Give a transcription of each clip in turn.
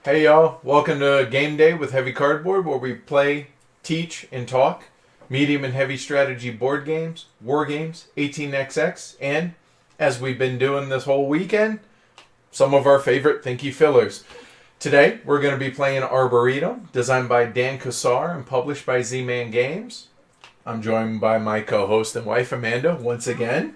Hey y'all, welcome to Game Day with Heavy Cardboard, where we play, teach, and talk medium and heavy strategy board games, war games, 18xx, and, as we've been doing this whole weekend, some of our favorite thinky fillers. Today, we're going to be playing Arboretum, designed by Dan Cassar and published by Z-Man Games. I'm joined by my co-host and wife, Amanda, once again.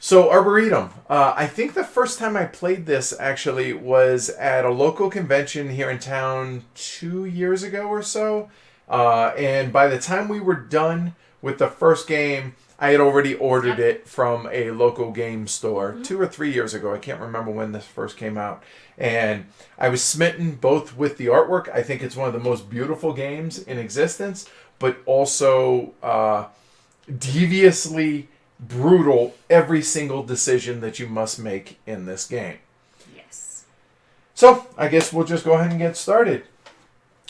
So, Arboretum. I think the first time I played this, actually, was at a local convention here in town 2 years ago or so. And by the time we were done with the first game, I had already ordered it from a local game store 2 or 3 years ago. I can't remember when this first came out. And I was smitten both with the artwork. I think it's one of the most beautiful games in existence, but also deviously brutal every single decision that you must make in this game. Yes. So, I guess we'll just go ahead and get started.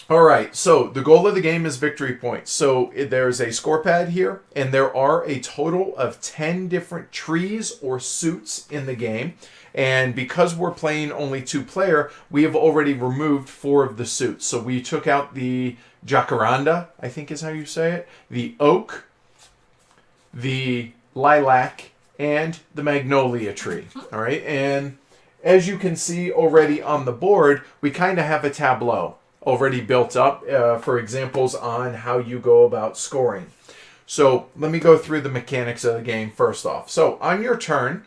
Alright, so the goal of the game is victory points. So there's a score pad here, and there are a total of 10 different trees or suits in the game. And because we're playing only 2-player, we have already removed 4 of the suits. So we took out the jacaranda, I think is how you say it, the oak, the lilac, and the magnolia tree. All right, and as you can see already on the board, we kind of have a tableau already built up for examples on how you go about scoring. So let me go through the mechanics of the game first off. So on your turn,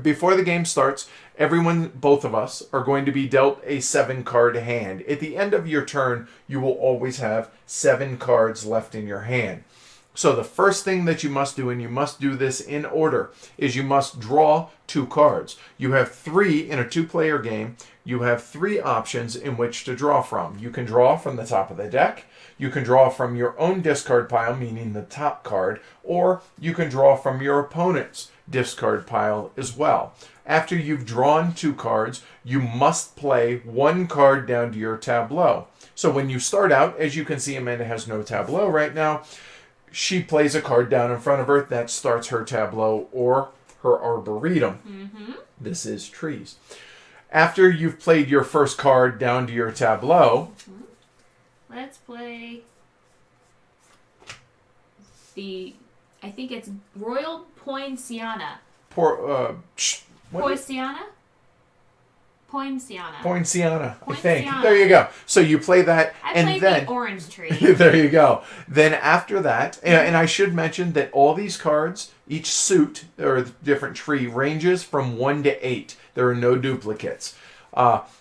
before the game starts, everyone, both of us, are going to be dealt a 7-card hand. At the end of your turn, you will always have 7 cards left in your hand. So the first thing that you must do, and you must do this in order, is you must draw 2 cards. You have 3 in a 2-player game. You have 3 options in which to draw from. You can draw from the top of the deck. You can draw from your own discard pile, meaning the top card, or you can draw from your opponent's discard pile as well. After you've drawn 2 cards, you must play 1 card down to your tableau. So when you start out, as you can see, Amanda has no tableau right now. She plays a card down in front of her that starts her tableau or her arboretum. Mm-hmm. This is trees. After you've played your first card down to your tableau, let's play I think it's Royal Poinciana. Poinciana? Poinciana, I think. There you go. So you play that, and played then the orange tree. there you go. Then after that, and I should mention that all these cards, each suit or different tree, ranges from 1 to 8. There are no duplicates.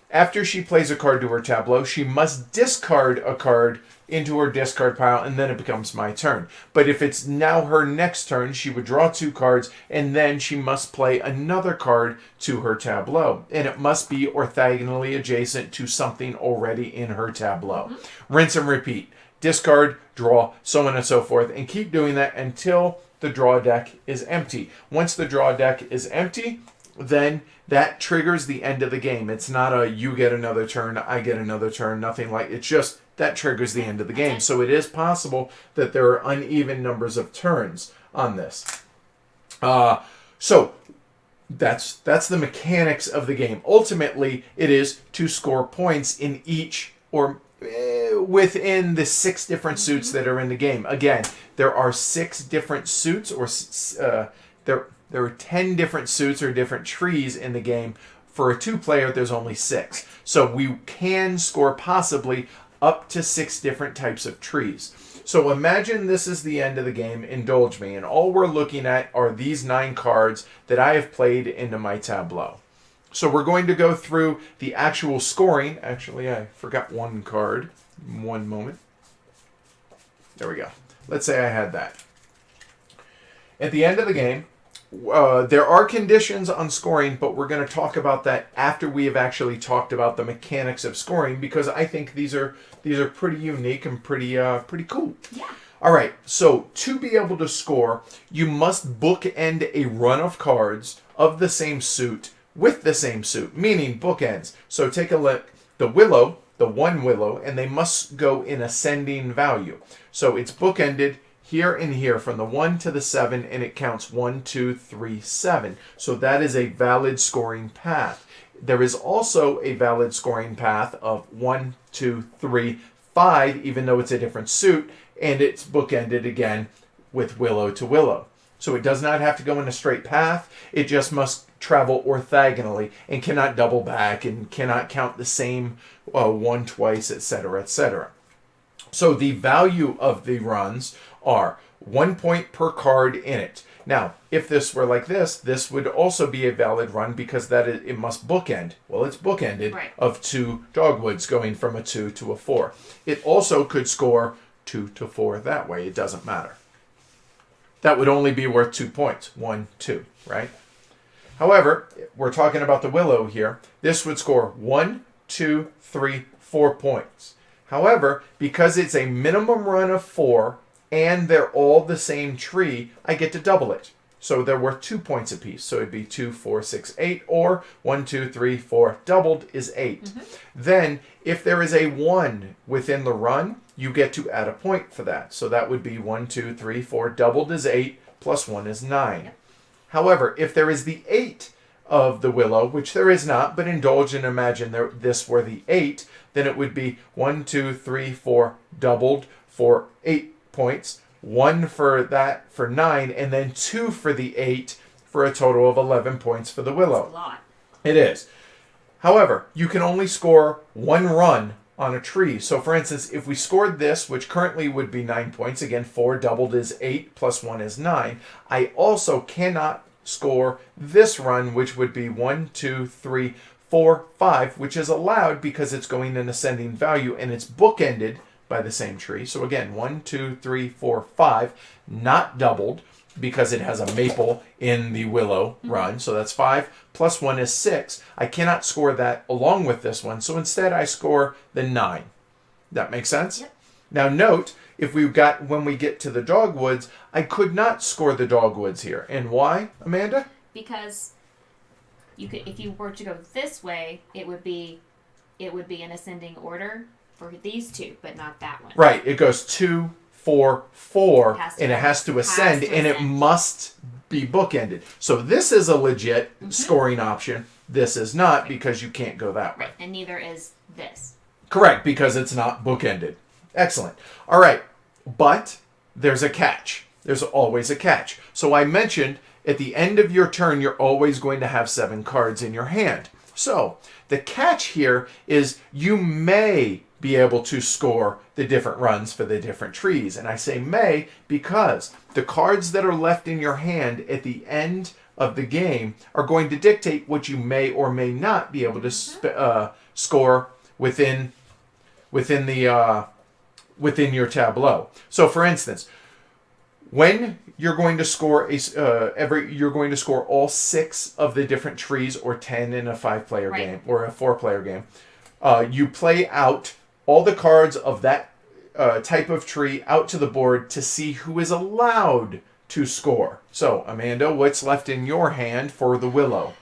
After she plays a card to her tableau, she must discard a card into her discard pile, and then it becomes my turn. But if it's now her next turn, she would draw 2 cards, and then she must play another card to her tableau. And it must be orthogonally adjacent to something already in her tableau. Rinse and repeat. Discard, draw, so on and so forth, and keep doing that until the draw deck is empty. Once the draw deck is empty, then that triggers the end of the game. It's not a you get another turn, I get another turn, nothing like it's just that triggers the end of the game. So it is possible that there are uneven numbers of turns on this. So that's the mechanics of the game. Ultimately, it is to score points in each or within the 6 different suits that are in the game. Again, there are 6 different suits, or there are 10 different suits or different trees in the game. For a 2-player, there's only 6. So we can score possibly up to 6 different types of trees. So imagine this is the end of the game, indulge me, and all we're looking at are these 9 cards that I have played into my tableau. So we're going to go through the actual scoring. Actually, I forgot 1 card. 1 moment. There we go. Let's say I had that. At the end of the game, there are conditions on scoring, but we're going to talk about that after we have actually talked about the mechanics of scoring, because I think these are pretty unique and pretty cool. Yeah. All right. So to be able to score, you must bookend a run of cards of the same suit with the same suit, meaning bookends. So take a look. The one willow, and they must go in ascending value. So it's bookended here and here from the 1 to the 7, and it counts 1, 2, 3, 7. So that is a valid scoring path. there is also a valid scoring path of 1, 2, 3, 5, even though it's a different suit, and it's bookended again with willow to willow. So it does not have to go in a straight path. It just must travel orthogonally and cannot double back and cannot count the same one twice, etc., etc. So the value of the runs are 1 point per card in it. Now, if this were like this would also be a valid run because it must bookend. Well, it's bookended Right. of 2 dogwoods going from a 2 to a 4. It also could score 2 to 4 that way. It doesn't matter. That would only be worth 2 points. 1, 2, right? However, we're talking about the willow here. This would score 1, 2, 3, 4 points. However, because it's a minimum run of 4 and they're all the same tree, I get to double it. So they're worth 2 points apiece. So it'd be 2, 4, 6, 8, or 1, 2, 3, 4 doubled is 8. Mm-hmm. Then, if there is a 1 within the run, you get to add a point for that. So that would be 1, 2, 3, 4 doubled is 8, plus 1 is 9. Yep. However, if there is the 8 of the willow, which there is not, but indulge and imagine this were the 8, then it would be 1, 2, 3, 4 doubled for 8 points, 1 for that for 9, and then 2 for the 8 for a total of 11 points for the willow. That's a lot. It is. However, you can only score 1 run on a tree. So for instance, if we scored this, which currently would be 9 points, again 4 doubled is 8 plus 1 is 9, I also cannot score this run, which would be 1, 2, 3, 4, 5, which is allowed because it's going in ascending value and it's bookended by the same tree. So again, 1, 2, 3, 4, 5, not doubled because it has a maple in the willow run. So that's 5 plus 1 is 6. I cannot score that along with this one. So instead I score the 9. That makes sense? Yep. Now note, when we get to the dogwoods, I could not score the dogwoods here. And why, Amanda? Because if you were to go this way, it would be in ascending order for these two, but not that one. Right. It goes 2, 4, 4, and it has to ascend, to and it ascend. must be bookended. So this is a legit scoring option. This is not because you can't go that way. Right, and neither is this. Correct, because it's not bookended. Excellent. All right, but there's a catch. There's always a catch. So I mentioned at the end of your turn, you're always going to have 7 cards in your hand. So the catch here is you may be able to score the different runs for the different trees. And I say may because the cards that are left in your hand at the end of the game are going to dictate what you may or may not be able to score within your tableau. So for instance, when you're going to score you're going to score all 6 of the different trees, or 10 in a 5-player Right. game or a 4-player game. You play out all the cards of that type of tree out to the board to see who is allowed to score. So, Amanda, what's left in your hand for the willow?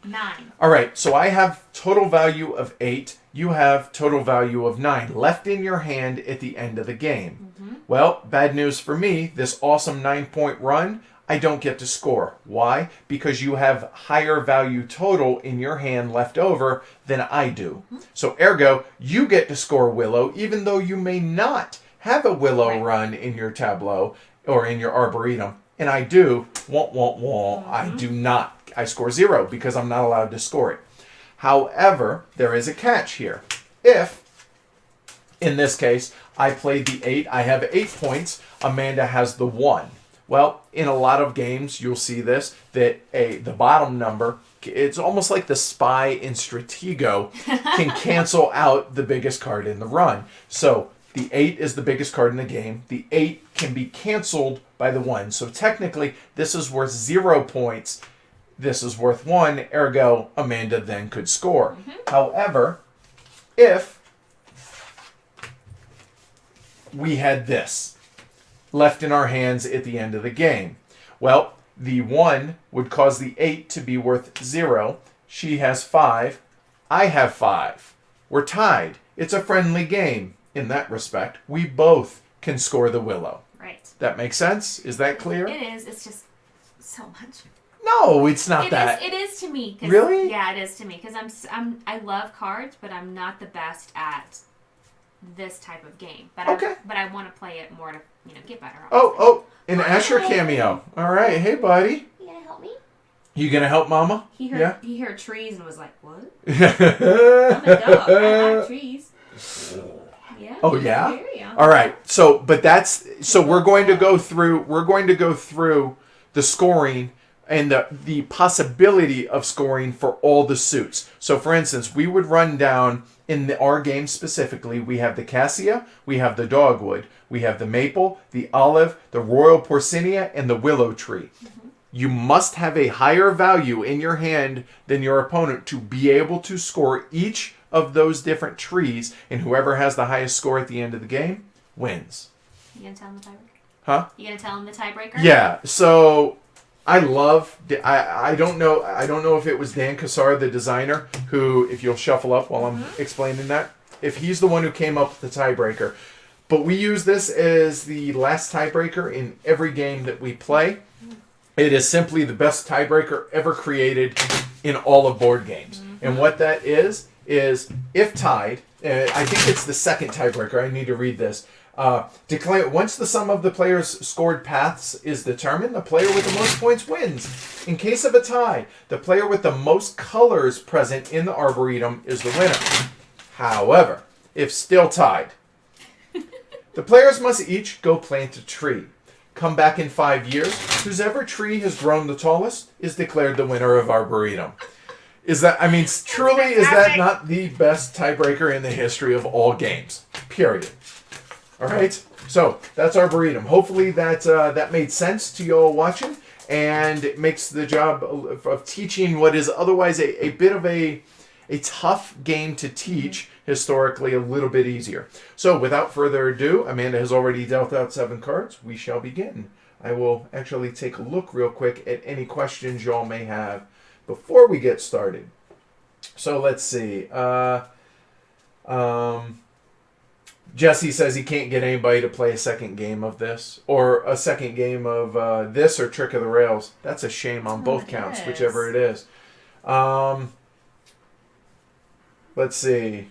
9. All right, so I have total value of 8. You have total value of 9 left in your hand at the end of the game. Well, bad news for me, this awesome 9-point run, I don't get to score. Why? Because you have higher value total in your hand left over than I do. So ergo, you get to score willow, even though you may not have a willow Right. run in your tableau or in your arboretum. And I do, I do not. I score 0 because I'm not allowed to score it. However, there is a catch here. If, in this case, I played the 8, I have 8 points, Amanda has the 1. Well, in a lot of games, you'll see this, that the bottom number, it's almost like the spy in Stratego, can cancel out the biggest card in the run. So the 8 is the biggest card in the game. The 8 can be canceled by the 1. So technically, this is worth 0 points. This is worth 1, ergo, Amanda then could score. However, if we had this left in our hands at the end of the game, well, the 1 would cause the 8 to be worth 0. She has 5. I have 5. We're tied. It's a friendly game in that respect. We both can score the willow. Right. That makes sense? Is that clear? It is. It's just so much. No, it's not It that. is. It is to me. 'Cause, Really? Yeah, it is to me. Because I love cards, but I'm not the best at this type of game. But Okay. I want to play it more to get better. Oh, an Asher cameo. All right. Hey, buddy. You gonna help me? You gonna help Mama? He heard trees and was like, "What?" I'm Yeah. a dog. I like trees. Yeah. Oh yeah. Here we are. All right. So we're going to go through the scoring and the possibility of scoring for all the suits. So for instance, we would run down in our game specifically, we have the cassia, we have the dogwood, we have the maple, the olive, the royal porcinia, and the willow tree. Mm-hmm. You must have a higher value in your hand than your opponent to be able to score each of those different trees, and whoever has the highest score at the end of the game wins. You gonna tell him the tiebreaker? Huh? You gonna tell him the tiebreaker? Yeah. So I don't know if it was Dan Cassar, the designer, who, if you'll shuffle up while I'm explaining that, if he's the one who came up with the tiebreaker. But we use this as the last tiebreaker in every game that we play. It is simply the best tiebreaker ever created in all of board games. Mm-hmm. And what that is if tied, I think it's the second tiebreaker, I need to read this. Declare once the sum of the players' scored paths is determined, the player with the most points wins. In case of a tie, the player with the most colors present in the Arboretum is the winner. However, if still tied, the players must each go plant a tree. Come back in 5 years, whosever tree has grown the tallest is declared the winner of Arboretum. Is that not the best tiebreaker in the history of all games? Period. All right, so that's Arboretum. Hopefully that made sense to you all watching, and it makes the job of teaching what is otherwise a bit of a tough game to teach historically a little bit easier. So without further ado, Amanda has already dealt out 7 cards. We shall begin. I will actually take a look real quick at any questions y'all may have before we get started. So let's see. Jesse says he can't get anybody to play a second game of this, or a second game of this or Trick of the Rails. That's a shame on both counts, whichever it is. Let's see.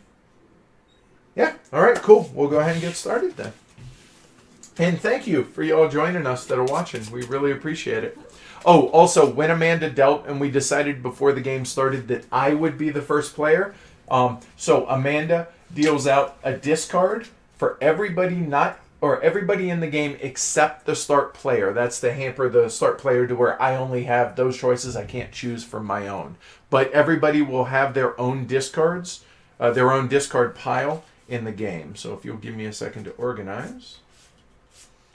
Yeah, all right, cool. We'll go ahead and get started then. And thank you for you all joining us that are watching. We really appreciate it. Oh, also, when Amanda dealt, and we decided before the game started that I would be the first player, so Amanda deals out a discard for everybody in the game except the start player. That's to hamper the start player to where I only have those choices. I can't choose from my own. But everybody will have their own discards, their own discard pile in the game. So if you'll give me a second to organize.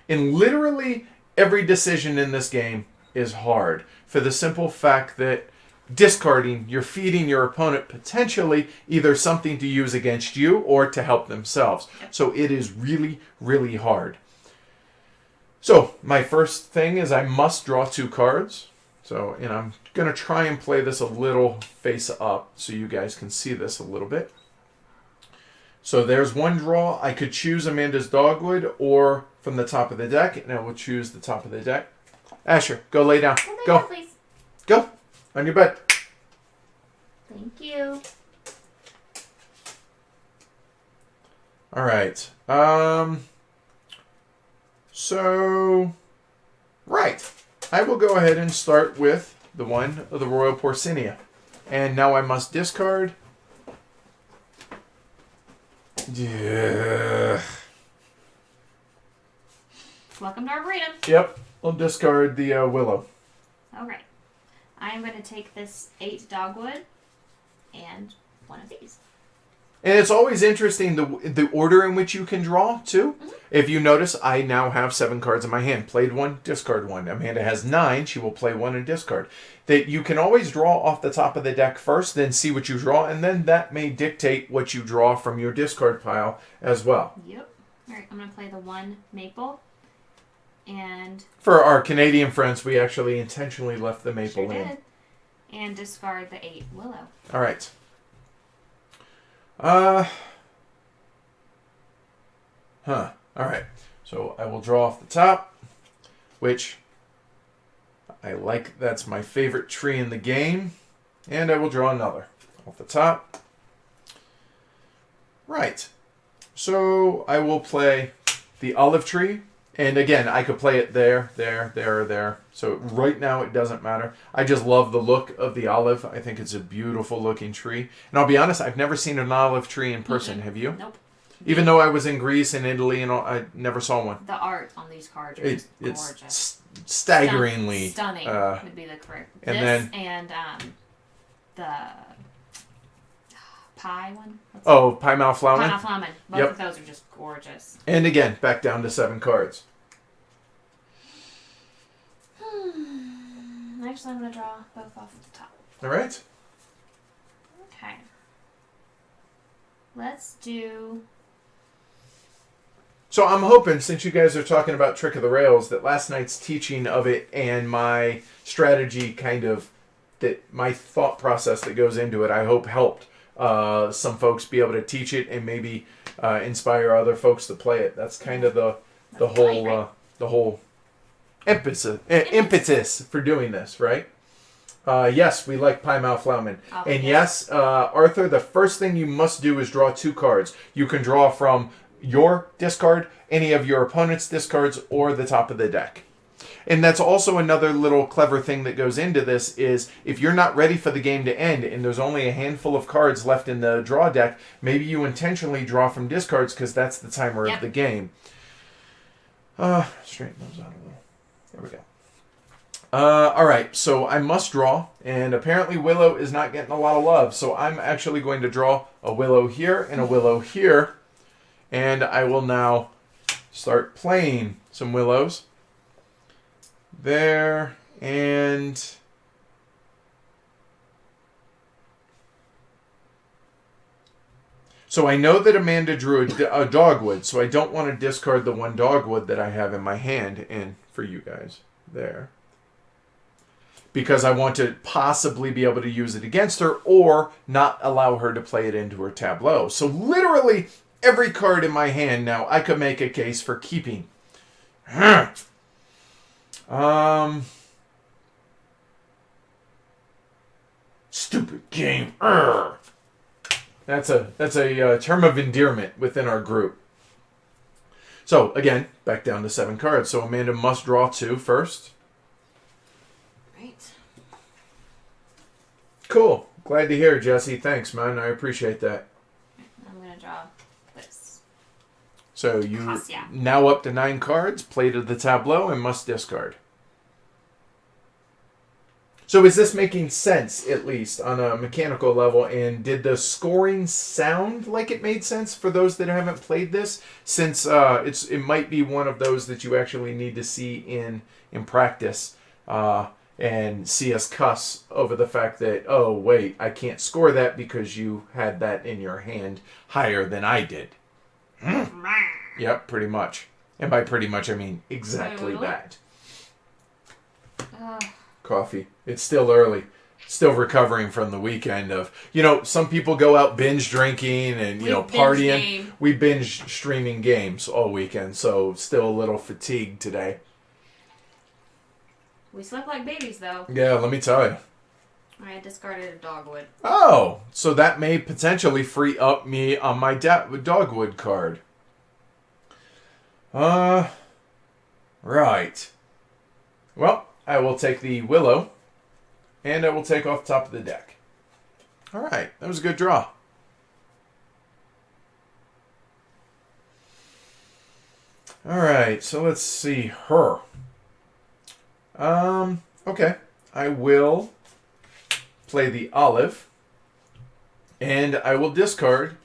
And literally every decision in this game is hard for the simple fact that discarding, you're feeding your opponent potentially either something to use against you or to help themselves. So it is really, really hard. So my first thing is I must draw 2 cards. So, and I'm going to try and play this a little face up so you guys can see this a little bit. So there's one draw. I could choose Amanda's Dogwood or from the top of the deck, and I will choose the top of the deck. Asher, go lay down. Go. Down, please. Go. On your bed. Thank you. All right. So, right. I will go ahead and start with the one of the Royal Porcinia. And now I must discard. Yeah. Welcome to Arboretum. Yep. I'll discard the Willow. All right. I am going to take this 8 dogwood and one of these. And it's always interesting the order in which you can draw, too. Mm-hmm. If you notice, I now have 7 cards in my hand. Played 1, discard 1. Amanda has 9. She will play 1 and discard. That you can always draw off the top of the deck first, then see what you draw, and then that may dictate what you draw from your discard pile as well. Yep. All right, I'm going to play the 1 maple. And for our Canadian friends, we actually intentionally left the maple in. Did. And discard the 8 willow. All right. All right. So I will draw off the top, which That's my favorite tree in the game. And I will draw another off the top. Right. So I will play the olive tree. And again, I could play it there, there, there, or there. So right now it doesn't matter. I just love the look of the olive. I think it's a beautiful looking tree. And I'll be honest, I've never seen an olive tree in person. Mm-hmm. Have you? Nope. Even though I was in Greece and Italy and all, I never saw one. The art on these cards are just gorgeous. It's staggeringly stunning would be the correct. And this then the pie one. Pie Mouth Flowman. Pie Mouth Flowman. Both of those are just gorgeous. And again, back down to 7 cards. Actually, I'm going to draw both off the top. All right. Okay. Let's do... So I'm hoping, since you guys are talking about Trick of the Rails, that last night's teaching of it and my strategy that my thought process that goes into it, I hope helped some folks be able to teach it and maybe inspire other folks to play it. That's kind of the whole impetus for doing this, right? Yes, we like Pie Mouth Flowman. Oh, and yes, Arthur, the first thing you must do is draw 2 cards. You can draw from your discard, any of your opponent's discards, or the top of the deck. And that's also another little clever thing that goes into this is if you're not ready for the game to end and there's only a handful of cards left in the draw deck, maybe you intentionally draw from discards because that's the timer of the game. Straighten those out a little. There we go. All right, so I must draw, and apparently Willow is not getting a lot of love, so I'm actually going to draw a Willow here and a Willow here, and I will now start playing some Willows. There, and... So I know that Amanda drew a dogwood, so I don't want to discard the 1 dogwood that I have in my hand, and for you guys, there. Because I want to possibly be able to use it against her or not allow her to play it into her tableau. So literally every card in my hand now I could make a case for keeping. Stupid game. That's a term of endearment within our group. So again, back down to 7 cards. So Amanda must draw 2 first. Cool. Glad to hear, Jesse. Thanks, man. I appreciate that. I'm going to draw this. So you now up to 9 cards, play to the tableau, and must discard. So is this making sense, at least, on a mechanical level? And did the scoring sound like it made sense for those that haven't played this? Since it might be one of those that you actually need to see in practice. And see us cuss over the fact that, oh, wait, I can't score that because you had that in your hand higher than I did. Yep, pretty much. And by pretty much, I mean exactly that. Coffee. It's still early. Still recovering from the weekend of, some people go out binge drinking and, partying. We binge streaming games all weekend, so still a little fatigued today. We slept like babies, though. Yeah, let me tell you. I discarded a dogwood. Oh, so that may potentially free up me on my dogwood card. Right. Well, I will take the Willow, and I will take off the top of the deck. All right, that was a good draw. All right, so let's see her. Okay. I will play the olive, and I will discard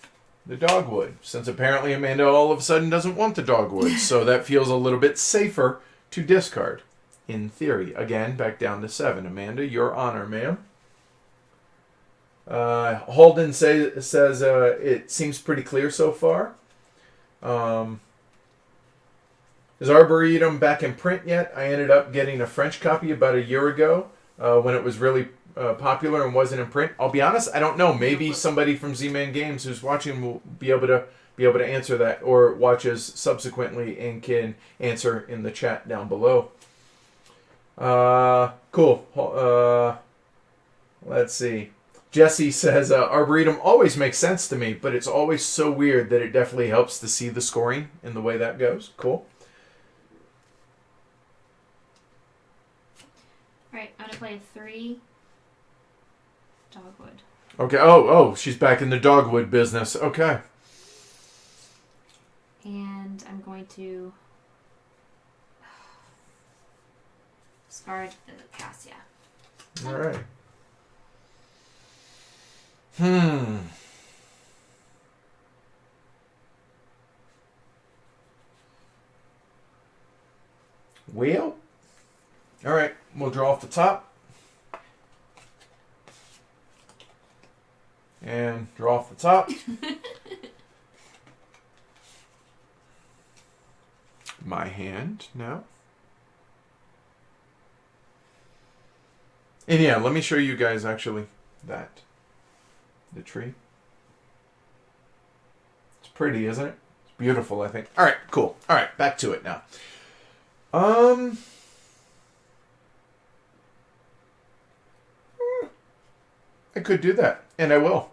the dogwood, since apparently Amanda all of a sudden doesn't want the dogwood, so that feels a little bit safer to discard, in theory. Again, back down to 7. Amanda, your honor, ma'am. Holden says it seems pretty clear so far. Is Arboretum back in print yet? I ended up getting a French copy about a year ago when it was really popular and wasn't in print. I'll be honest, I don't know. Maybe somebody from Z-Man Games who's watching will be able to answer that, or watches subsequently and can answer in the chat down below. Cool. Let's see. Jesse says, Arboretum always makes sense to me, but it's always so weird that it definitely helps to see the scoring in the way that goes. Cool. Alright, I'm gonna play 3 dogwood. Okay. Oh, she's back in the dogwood business. Okay. And I'm going to discard the cassia. All right. Well. All right. We'll draw off the top. And draw off the top. My hand now. And yeah, let me show you guys actually that. The tree. It's pretty, isn't it? It's beautiful, I think. All right, cool. All right, back to it now. I could do that, and I will.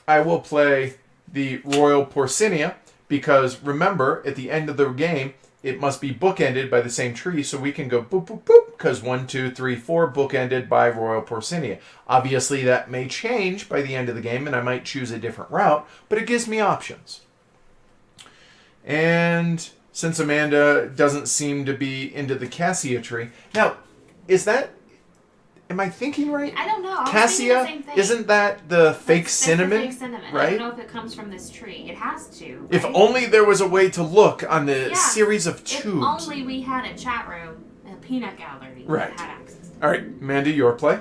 I will play the Royal Porcinia because remember, at the end of the game, it must be bookended by the same tree, so we can go boop, boop, boop, because 1, 2, 3, 4 bookended by Royal Porcinia. Obviously, that may change by the end of the game, and I might choose a different route, but it gives me options. And since Amanda doesn't seem to be into the cassia tree, now, is that... Am I thinking right? I don't know. I was Cassia, thinking the same thing. isn't that the fake That's cinnamon? the fake cinnamon. Right? I don't know if it comes from this tree. It has to. Right? If only there was a way to look on the series of tubes. If only we had a chat room, a peanut gallery Right. that had access. All right, Amanda, your play.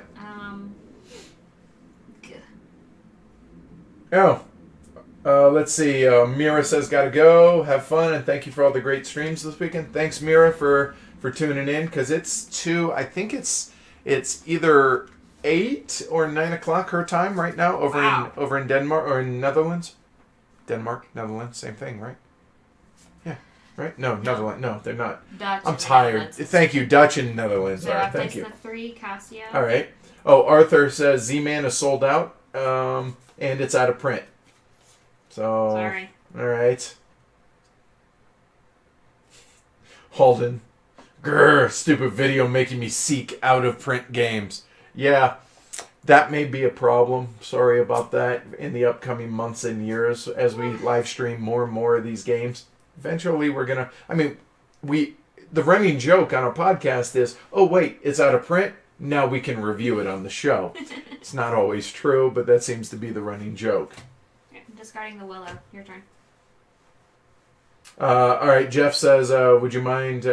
Let's see. Mira says, "Gotta go. Have fun, and thank you for all the great streams this weekend." Thanks, Mira, for tuning in because it's 2. I think it's either 8 or 9 o'clock her time right now over in Denmark or in Netherlands. Denmark, Netherlands, same thing, right? Yeah, right? No, Netherlands. No, they're not. Dutch. I'm tired. Netherlands. Thank you, Dutch and Netherlands. So All right, I thank placed you. the 3 cassia. All right. Oh, Arthur says Z-Man is sold out, and it's out of print. So. Sorry. All right. Holden. Grr, stupid video making me seek out-of-print games. Yeah, that may be a problem. Sorry about that in the upcoming months and years as we live stream more and more of these games. Eventually we're going to... I mean, the running joke on our podcast is, oh, wait, it's out of print? Now we can review it on the show. It's not always true, but that seems to be the running joke. Discarding the willow. Your turn. All right, Jeff says, would you mind...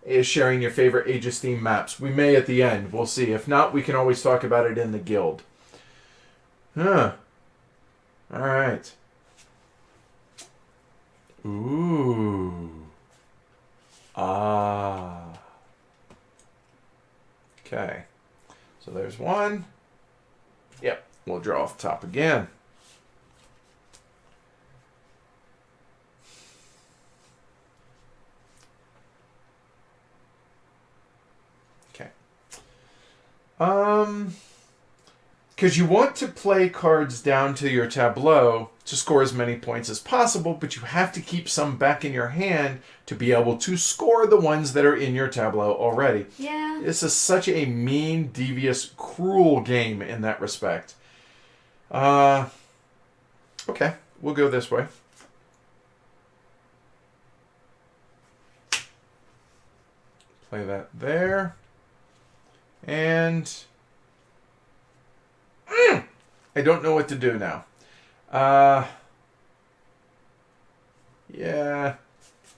is sharing your favorite Age of Steam maps. We may at the end. We'll see. If not, we can always talk about it in the guild. Huh. All right. Ooh. Ah. Okay. So there's one. Yep. We'll draw off the top again. Because you want to play cards down to your tableau to score as many points as possible, but you have to keep some back in your hand to be able to score the ones that are in your tableau already. Yeah. This is such a mean, devious, cruel game in that respect. Okay, we'll go this way. Play that there. And I don't know what to do now. Yeah,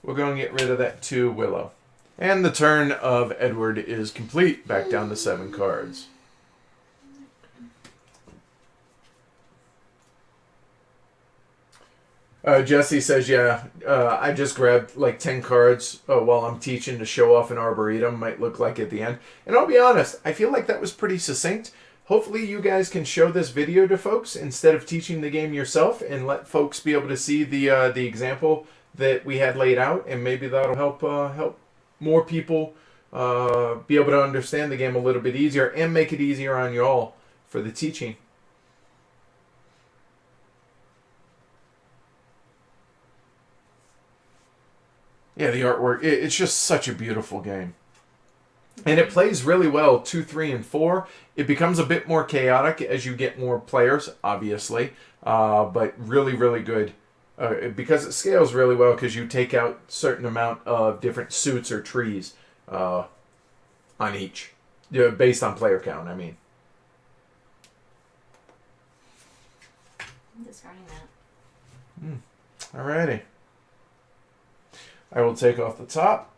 we're going to get rid of that 2 willow. And the turn of Edward is complete. Back down to 7 cards. Jesse says, yeah, I just grabbed like 10 cards while I'm teaching to show off an Arboretum. Might look like at the end. And I'll be honest, I feel like that was pretty succinct. Hopefully you guys can show this video to folks instead of teaching the game yourself and let folks be able to see the example that we had laid out. And maybe that'll help more people be able to understand the game a little bit easier and make it easier on you all for the teaching. Yeah, the artwork, it's just such a beautiful game. And it plays really well, 2, 3, and 4. It becomes a bit more chaotic as you get more players, obviously. But really, really good. Because it scales really well because you take out a certain amount of different suits or trees on each. Based on player count, I mean. I'm discarding that. Alrighty. I will take off the top.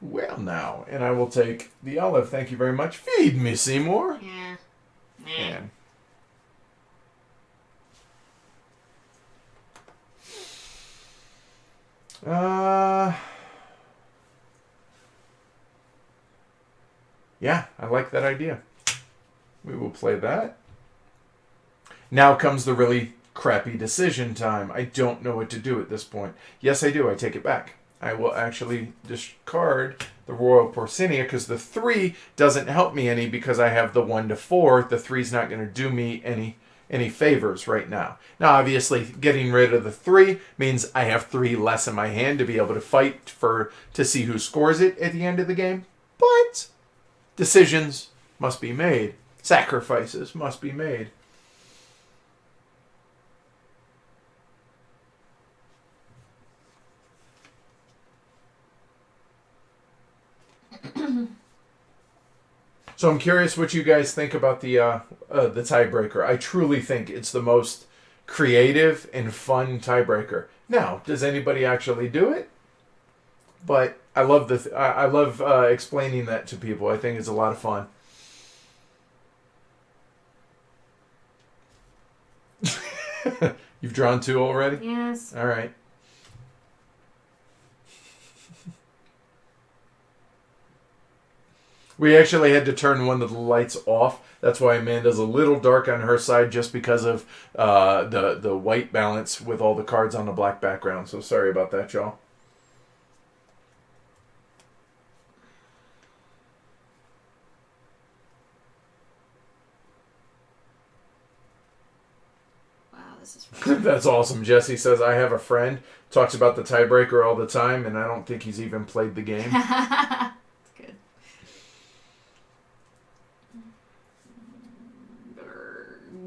Well now, and I will take the olive. Thank you very much. Feed me, Seymour. Yeah. And yeah, I like that idea. We will play that. Now comes the really crappy decision time. I don't know what to do at this point. Yes, I do. I take it back. I will actually discard the Royal Porcinia because the 3 doesn't help me any because I have the 1 to 4. The 3's not going to do me any favors right now. Now, obviously, getting rid of the 3 means I have 3 less in my hand to be able to fight to see who scores it at the end of the game. But decisions must be made. Sacrifices must be made. So I'm curious what you guys think about the tiebreaker. I truly think it's the most creative and fun tiebreaker. Now, does anybody actually do it? But I love I love explaining that to people. I think it's a lot of fun. You've drawn 2 already? Yes. All right. We actually had to turn one of the lights off. That's why Amanda's a little dark on her side, just because of the white balance with all the cards on the black background. So sorry about that, y'all. Wow, this is really That's awesome. Jesse says, I have a friend, talks about the tiebreaker all the time, and I don't think he's even played the game.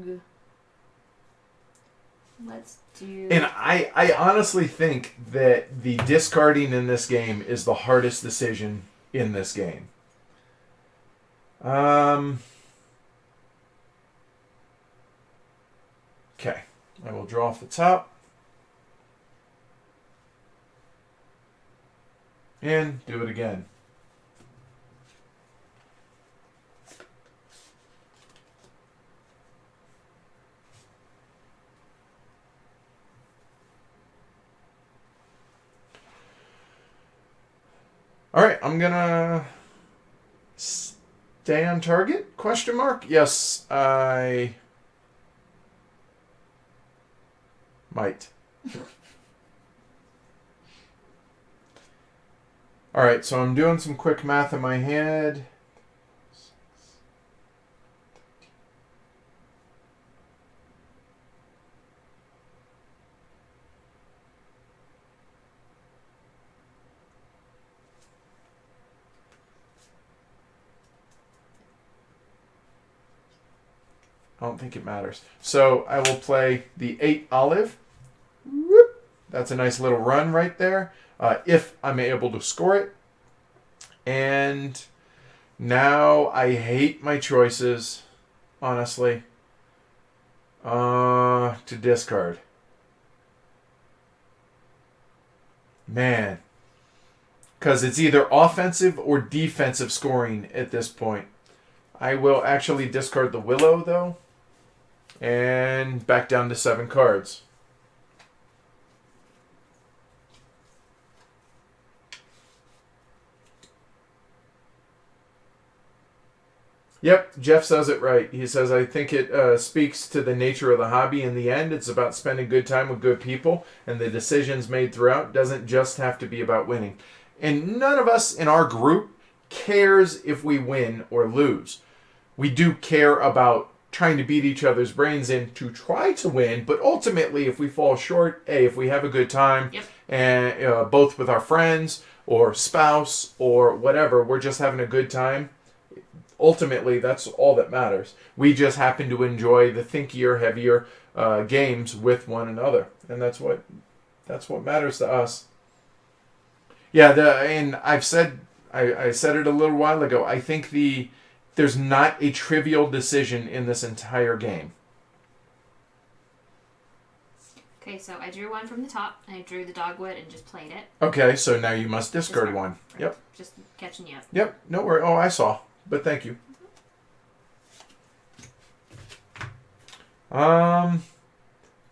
good. Let's do... And I honestly think that the discarding in this game is the hardest decision in this game. Okay. I will draw off the top. And do it again. All right, I'm gonna stay on target? Question mark? Yes, I might. All right, so I'm doing some quick math in my head. I don't think it matters. So I will play the 8 olive. Whoop. That's a nice little run right there. If I'm able to score it. And now I hate my choices, honestly, to discard. Man. Because it's either offensive or defensive scoring at this point. I will actually discard the Willow, though. And back down to 7 cards. Yep, Jeff says it right. He says, I think it speaks to the nature of the hobby in the end. It's about spending good time with good people, and the decisions made throughout doesn't just have to be about winning. And none of us in our group cares if we win or lose. We do care about trying to beat each other's brains in to try to win, but ultimately, if we fall short, hey, if we have a good time, Yep. and both with our friends or spouse or whatever, we're just having a good time. Ultimately, that's all that matters. We just happen to enjoy the thinkier, heavier games with one another, and that's what matters to us. Yeah, and I've said I said it a little while ago. I think there's not a trivial decision in this entire game. Okay, so I drew one from the top, and I drew the dogwood and just played it. Okay, so now you must discard one. Right. Yep. Just catching you up. Yep. No worry. Oh, I saw. But thank you.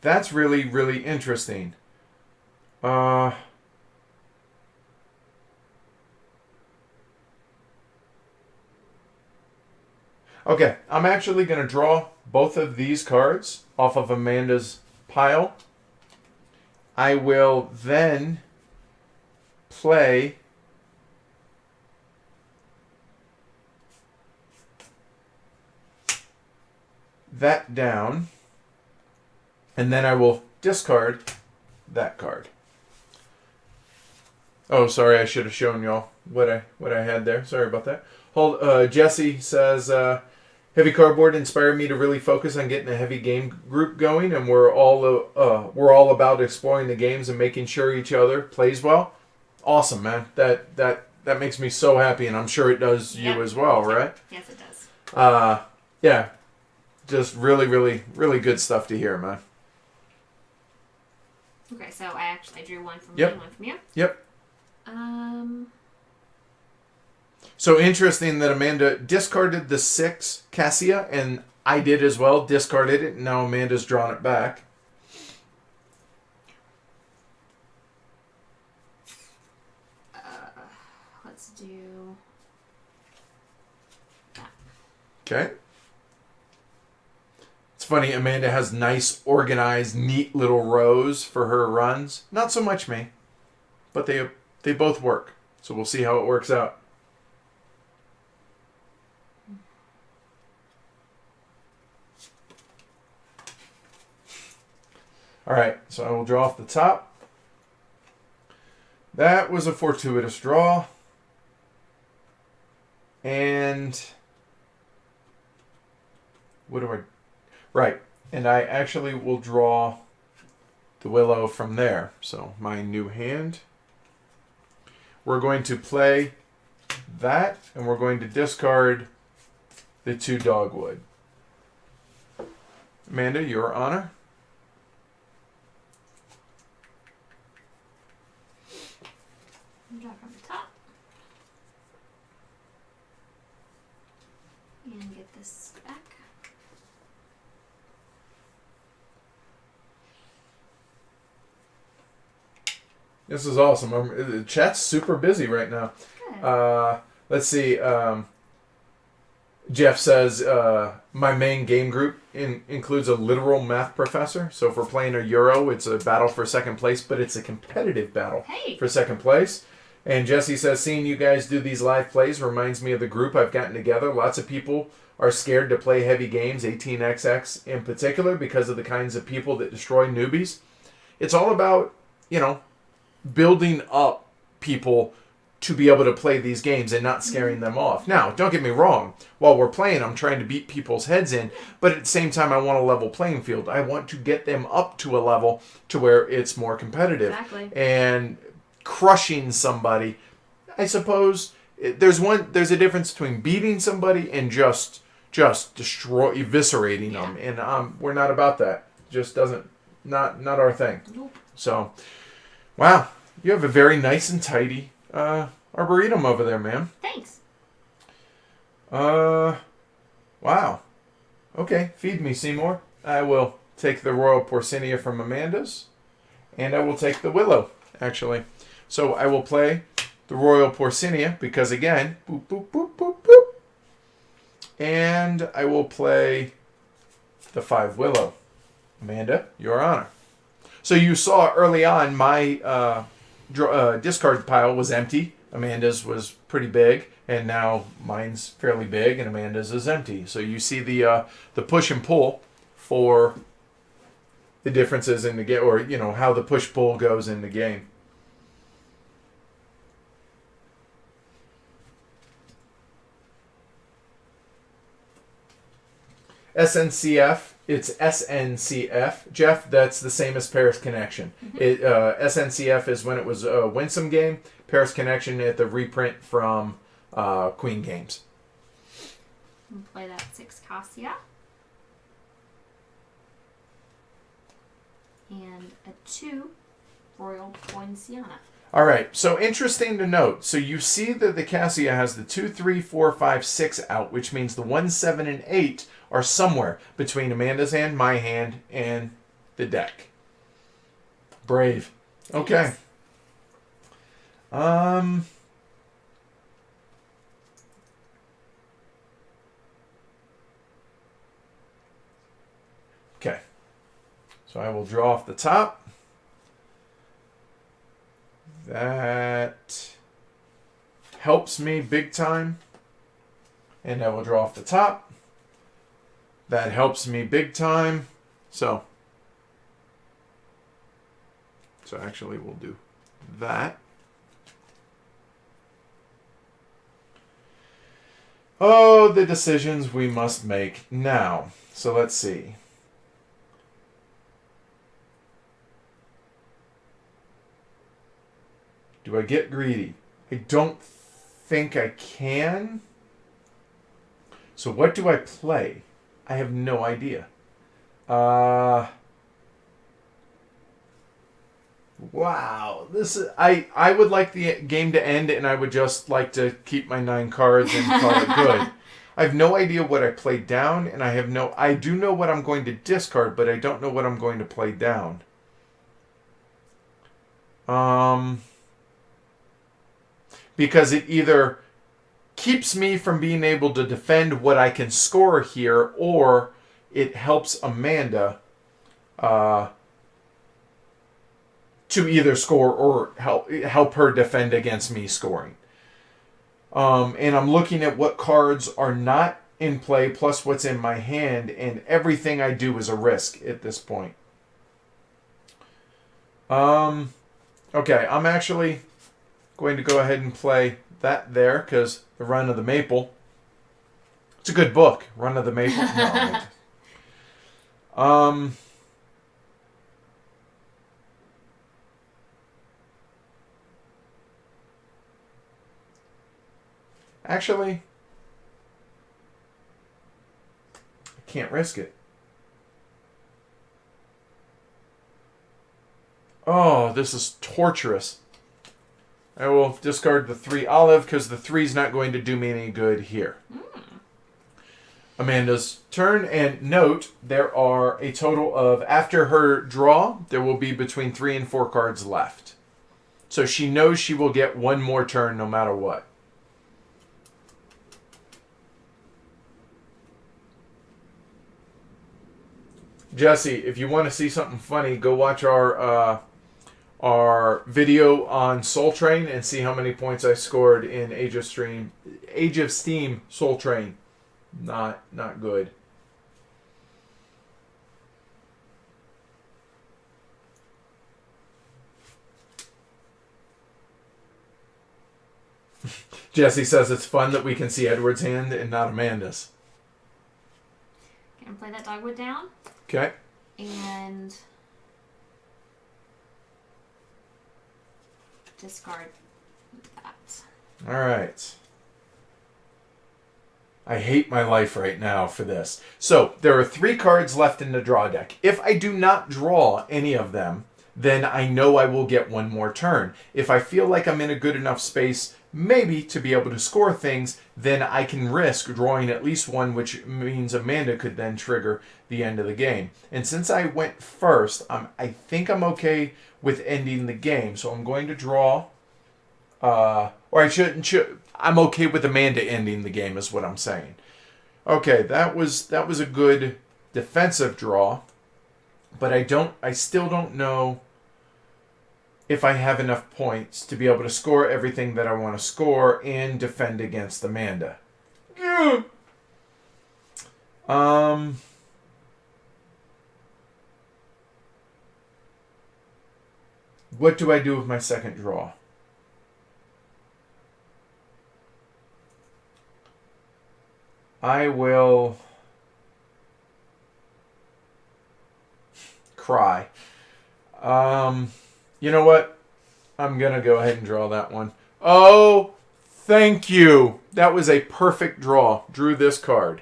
That's really, really interesting. Okay, I'm actually going to draw both of these cards off of Amanda's pile. I will then play that down, and then I will discard that card. Oh, sorry, I should have shown y'all what I had there. Sorry about that. Jesse says, heavy cardboard inspired me to really focus on getting a heavy game group going, and we're all about exploring the games and making sure each other plays well. Awesome, man. That makes me so happy, and I'm sure it does you as well, right? Yes, it does. Yeah. Just really, really, really good stuff to hear, man. Okay, so I drew one from Yep. you and one from you. Yep. So interesting that Amanda discarded the 6 Cassia, and I did as well, discarded it, and now Amanda's drawn it back. Let's do that. Okay. It's funny, Amanda has nice, organized, neat little rows for her runs. Not so much me, but they both work. So we'll see how it works out. All right, so I will draw off the top. That was a fortuitous draw. And what do I... Right, and I actually will draw the willow from there. So my new hand. We're going to play that, and we're going to discard the 2 dogwood. Amanda, your honor. Draw from the top. And get this back. This is awesome. The chat's super busy right now. Good. Let's see. Jeff says, my main game group includes a literal math professor. So if we're playing a Euro, it's a battle for second place, but it's a competitive battle for second place. And Jesse says, seeing you guys do these live plays reminds me of the group I've gotten together. Lots of people are scared to play heavy games, 18XX in particular, because of the kinds of people that destroy newbies. It's all about, building up people to be able to play these games and not scaring them off. Now, don't get me wrong. While we're playing, I'm trying to beat people's heads in, but at the same time, I want a level playing field. I want to get them up to a level to where it's more competitive. Exactly. And crushing somebody, I suppose, there's a difference between beating somebody and just eviscerating them. And we're not about that. Just not our thing. Nope. So, wow, you have a very nice and tidy Arboretum over there, ma'am. Thanks. Wow. Okay, feed me, Seymour. I will take the Royal Porcinia from Amanda's, and I will take the Willow, actually. So I will play the Royal Porcinia, because again, boop, boop, boop, boop, boop. And I will play the 5 Willow. Amanda, your honor. So you saw early on my discard pile was empty. Amanda's was pretty big, and now mine's fairly big, and Amanda's is empty. So you see the push and pull for the differences in the game, or how the push pull goes in the game. SNCF. It's SNCF. Jeff, that's the same as Paris Connection. SNCF is when it was a Winsome game. Paris Connection at the reprint from Queen Games. We'll play that 6 Cassia. And a 2 Royal Poinciana. All right, so interesting to note. So you see that the Cassia has the 2, 3, 4, 5, 6 out, which means the 1, 7, and 8 are somewhere between Amanda's hand, my hand, and the deck. Brave. Okay. Okay. So I will draw off the top. That helps me big time. And I will draw off the top. That helps me big time. So actually we'll do that. Oh, the decisions we must make now. So let's see. Do I get greedy? I don't think I can. So what do I play? I have no idea. Wow. This is I would like the game to end, and I would just like to keep my 9 cards and call it good. I have no idea what I played down, and I do know what I'm going to discard, but I don't know what I'm going to play down. Because it either keeps me from being able to defend what I can score here, or it helps Amanda to either score or help her defend against me scoring. And I'm looking at what cards are not in play plus what's in my hand, and everything I do is a risk at this point. Okay, I'm actually going to go ahead and play that there, because the Run of the Maple. It's a good book, Run of the Maple. No, actually, I can't risk it. Oh, this is torturous. I will discard the 3 olive because the 3's not going to do me any good here. Amanda's turn, and note there are a total of, after her draw, there will be between 3 and 4 cards left. So she knows she will get one more turn no matter what. Jesse, if you want to see something funny, go watch our video on Soul Train and see how many points I scored in Age of Steam Soul Train. Not good. Jesse says it's fun that we can see Edward's hand and not Amanda's. Can I play that dogwood down? Okay. And discard that. All right. I hate my life right now for this. So, there are 3 cards left in the draw deck. If I do not draw any of them, then I know I will get one more turn. If I feel like I'm in a good enough space, maybe to be able to score things, then I can risk drawing at least one, which means Amanda could then trigger the end of the game. And since I went first, I think I'm okay with ending the game. So I'm going to draw, I'm okay with Amanda ending the game is what I'm saying. Okay, that was a good defensive draw, but I still don't know if I have enough points to be able to score everything that I want to score and defend against Amanda. What do I do with my second draw? I will cry. You know what? I'm going to go ahead and draw that one. Oh, thank you. That was a perfect draw. Drew this card.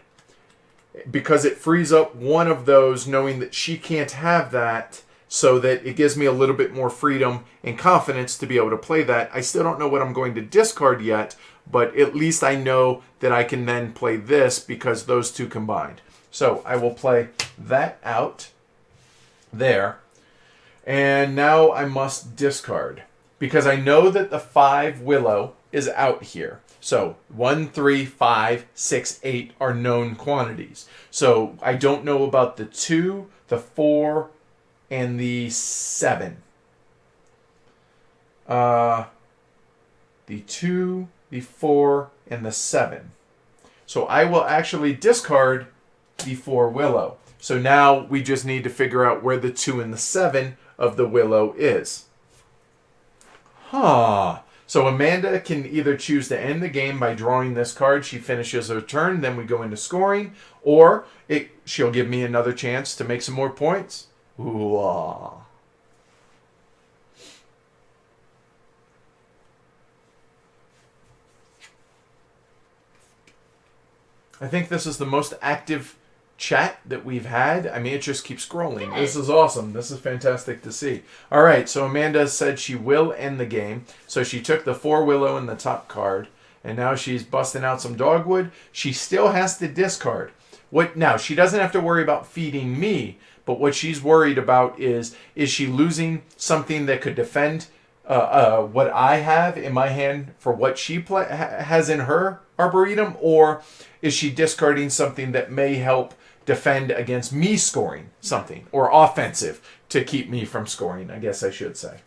Because it frees up one of those, knowing that she can't have that, so that it gives me a little bit more freedom and confidence to be able to play that. I still don't know what I'm going to discard yet, but at least I know that I can then play this because those two combined. So I will play that out there. And now I must discard because I know that the 5 Willow is out here. So 1, 3, 5, 6, 8 are known quantities. So I don't know about the 2, the 4, and the 7. The 2, the 4, and the 7. So I will actually discard the 4 Willow. So now we just need to figure out where the 2 and the 7 of the Willow is. So Amanda can either choose to end the game by drawing this card. She finishes her turn, then we go into scoring. Or she'll give me another chance to make some more points. Ooh-ah. I think this is the most active chat that we've had. I mean, it just keeps scrolling. This is awesome. This is fantastic to see. All right, so Amanda said she will end the game. So she took the 4 Willow in the top card, and now she's busting out some dogwood. She still has to discard. Now, she doesn't have to worry about feeding me, but what she's worried about is she losing something that could defend what I have in my hand for what she has in her Arboretum, or is she discarding something that may help defend against me scoring something, or offensive to keep me from scoring, I guess I should say.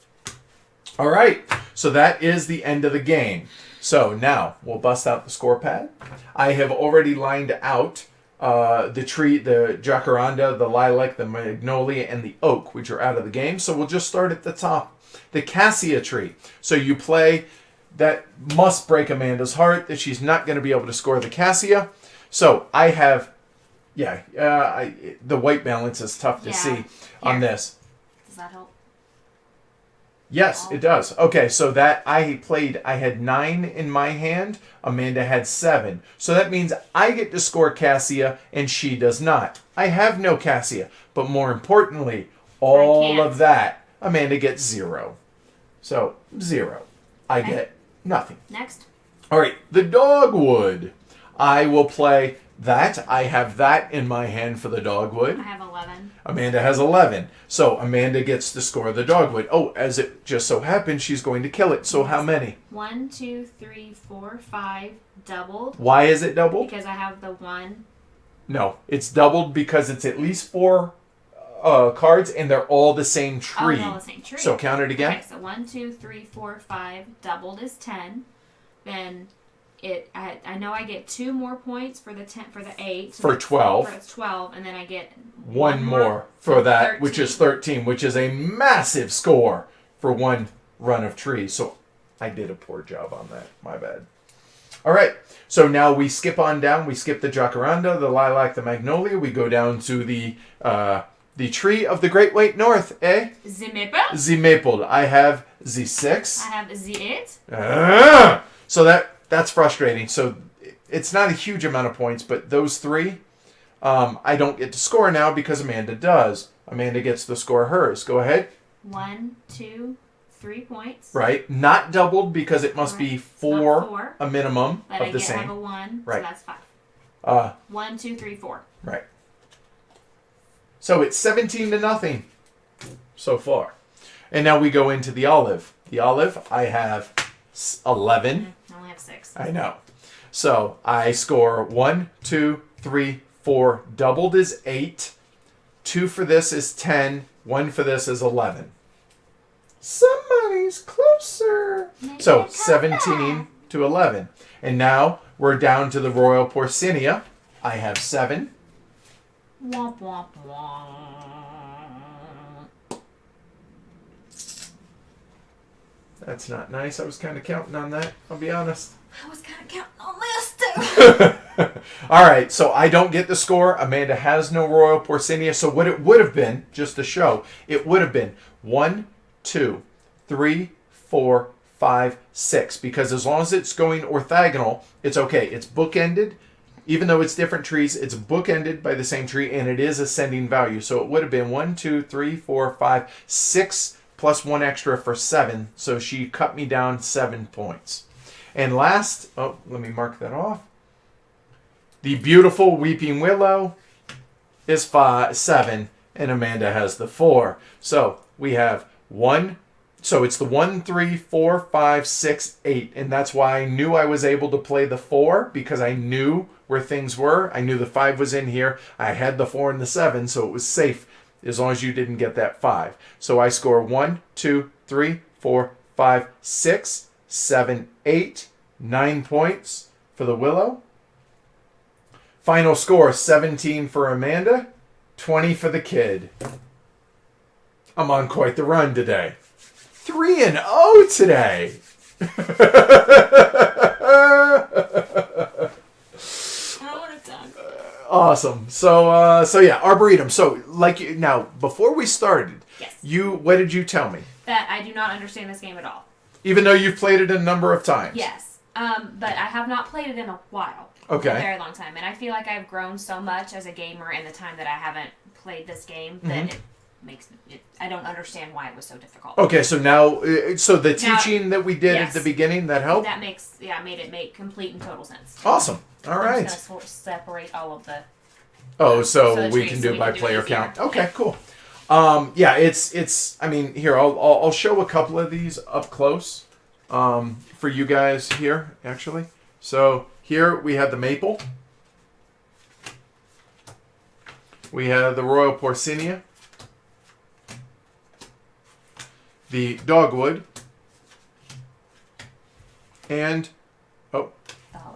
All right, so that is the end of the game. So now we'll bust out the score pad. I have already lined out the tree, the jacaranda, the lilac, the magnolia, and the oak, which are out of the game. So we'll just start at the top. The cassia tree. So you play, that must break Amanda's heart that she's not going to be able to score the cassia. So I have, the white balance is tough to see on this. Does that help? Yes, it does. Okay, so that I had 9 in my hand. Amanda had 7. So that means I get to score cassia and she does not. I have no cassia. But more importantly, all of that, Amanda gets 0. So 0. I get nothing. Next. All right, the dogwood. I will play that. I have that in my hand for the dogwood. I have 11. Amanda has 11. So Amanda gets to score the dogwood. Oh, as it just so happens, she's going to kill it. So how many? 1, 2, 3, 4, 5, doubled. Why is it doubled? Because I have the 1. No, it's doubled because it's at least 4 cards and they're all the same tree. Oh, they're all the same tree. So count it again. Okay, so 1, 2, 3, 4, 5, doubled is 10. Then I know I get 2 more points for the 10 for the 8. So for 12. It's 12, and then I get one more for that, 13. which is 13, which is a massive score for one run of trees. So I did a poor job on that. My bad. All right. So now we skip on down. We skip the jacaranda, the lilac, the magnolia. We go down to the tree of the Great White North, eh? The maple. The maple. I have the 6. I have the 8. So that's frustrating. So it's not a huge amount of points, but those 3, I don't get to score now because Amanda does. Amanda gets to score hers. Go ahead. 1, 2, 3 points. Right. Not doubled because it must be 4 a minimum but of the same. I have a 1, right. So that's 5. 1, 2, 3, 4. Right. So it's 17-0 so far. And now we go into the olive. The olive, I have 11. I only have 6. I know. So I score 1, 2, 3, 4. Doubled is 8. 2 for this is 10. 1 for this is 11. Somebody's closer. So 17 to 11. And now we're down to the Royal Porcinia. I have 7. Womp womp womp. That's not nice. I was kind of counting on that. I'll be honest. I was kind of counting on this too. All right, so I don't get the score. Amanda has no Royal Porcinia. So what it would have been, just to show, it would have been 1, 2, 3, 4, 5, 6. Because as long as it's going orthogonal, it's okay. It's bookended. Even though it's different trees, it's bookended by the same tree, and it is ascending value. So it would have been 1, 2, 3, 4, 5, 6, plus 1 extra for 7. So she cut me down 7 points. And last, let me mark that off. The beautiful Weeping Willow is 7, and Amanda has the 4. So we have 1. So it's the 1, 3, 4, 5, 6, 8. And that's why I knew I was able to play the 4, because I knew where things were. I knew the 5 was in here. I had the 4 and the 7, so it was safe as long as you didn't get that 5. So I score 1, 2, 3, 4, 5, 6, 7, 8, 9 points for the Willow. Final score, 17 for Amanda, 20 for the Kid. I'm on quite the run today. 3-0 today. Awesome. So yeah, Arboretum. So now, before we started, yes. What did you tell me? That I do not understand this game at all. Even though you've played it a number of times. Yes. But I have not played it in a while. Okay. A very long time. And I feel like I've grown so much as a gamer in the time that I haven't played this game that it makes it, I don't understand why it was so difficult. Okay, so now, the teaching that we did at the beginning, that helped? That made it make complete and total sense. Awesome. All right. I'm just going to separate all of the... so we can do by player count. Okay, cool. Yeah, it's. I mean, here I'll show a couple of these up close, for you guys here actually. So here we have the maple. We have the Royal Porcinia, the dogwood, and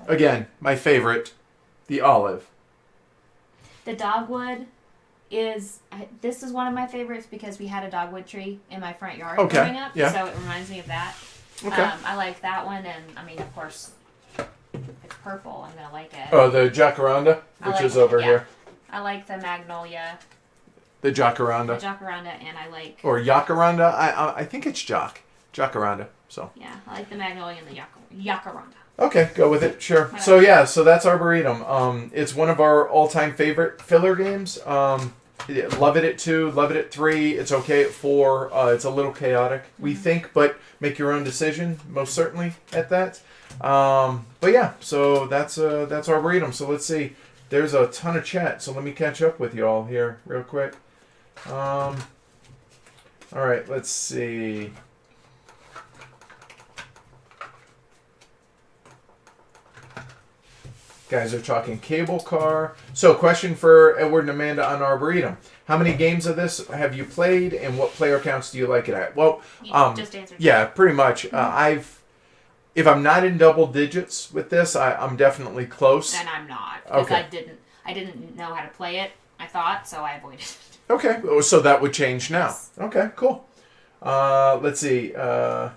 again my favorite, the olive. The dogwood this is one of my favorites because we had a dogwood tree in my front yard growing up, so it reminds me of that. Okay. I like that one, and I mean, of course, if it's purple, I'm gonna like it. Oh, the jacaranda, which is over here. I like the magnolia. The jacaranda. And I like... Or yacaranda. I think it's jacaranda. So. Yeah, I like the magnolia and the yacaranda. Okay, go with it. Sure. So yeah, so that's Arboretum. It's one of our all-time favorite filler games. Love it at 2, love it at 3. It's okay at 4. It's a little chaotic, we think, but make your own decision, most certainly, at that. But yeah, so that's Arboretum. So let's see. There's a ton of chat, so let me catch up with you all here real quick. All right, let's see. Guys are talking cable car. So, question for Edward and Amanda on Arboretum. How many games of this have you played, and what player counts do you like it at? Well, you just answered. Yeah, pretty much. If I'm not in double digits with this, I'm definitely close. And I'm not, because I didn't know how to play it. I thought, so I avoided it. Okay, so that would change now. Yes. Okay, cool. Let's see. And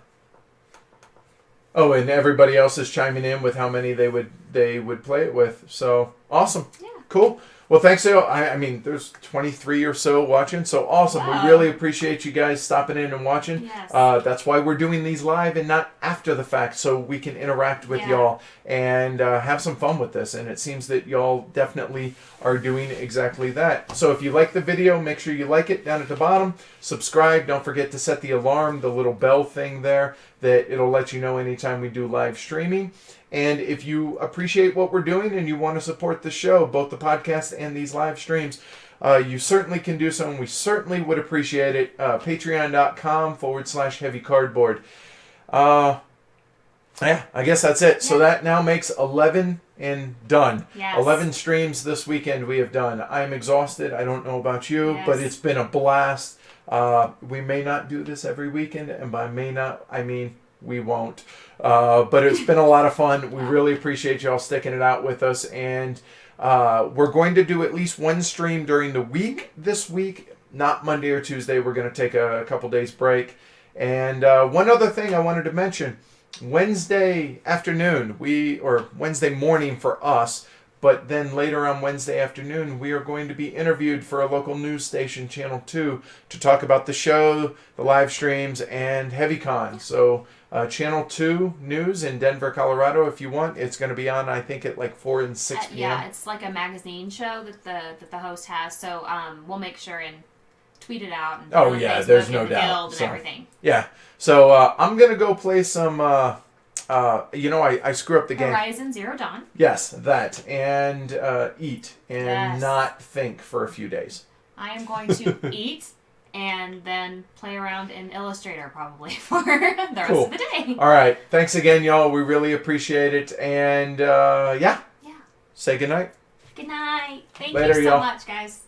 everybody else is chiming in with how many they would play it with. So awesome. Yeah. Cool. Well, thanks. I mean, there's 23 or so watching. So awesome. Wow. We really appreciate you guys stopping in and watching. Yes. That's why we're doing these live and not after the fact, so we can interact with y'all and have some fun with this. And it seems that y'all definitely are doing exactly that. So if you like the video, make sure you like it down at the bottom. Subscribe. Don't forget to set the alarm, the little bell thing there, that it'll let you know anytime we do live streaming. And if you appreciate what we're doing and you want to support the show, both the podcast and these live streams, you certainly can do so, and we certainly would appreciate it. Patreon.com/Heavy Cardboard. Yeah, I guess that's it. So that now makes 11 and done. Yes. 11 streams this weekend we have done. I'm exhausted. I don't know about you, but it's been a blast. We may not do this every weekend, and by may not, I mean we won't. But it's been a lot of fun. We really appreciate y'all sticking it out with us, and we're going to do at least one stream during the week this week, not Monday or Tuesday. We're going to take a couple days break. And one other thing I wanted to mention, Wednesday afternoon, or Wednesday morning for us, but then later on Wednesday afternoon, we are going to be interviewed for a local news station, Channel 2, to talk about the show, the live streams, and HeavyCon. So Channel 2 News in Denver, Colorado, if you want. It's going to be on, I think, at like 4 and 6 p.m. Yeah, it's like a magazine show that the host has. So we'll make sure and tweet it out. And Facebook there's no and doubt. And everything. Yeah. So I'm going to go play some... I screw up the game. Horizon Zero Dawn. Yes, that. And eat. And not think for a few days. I am going to eat and then play around in Illustrator probably for the rest of the day. All right. Thanks again, y'all. We really appreciate it. And, Say goodnight. Good night. Thank Later, you so y'all. much, guys.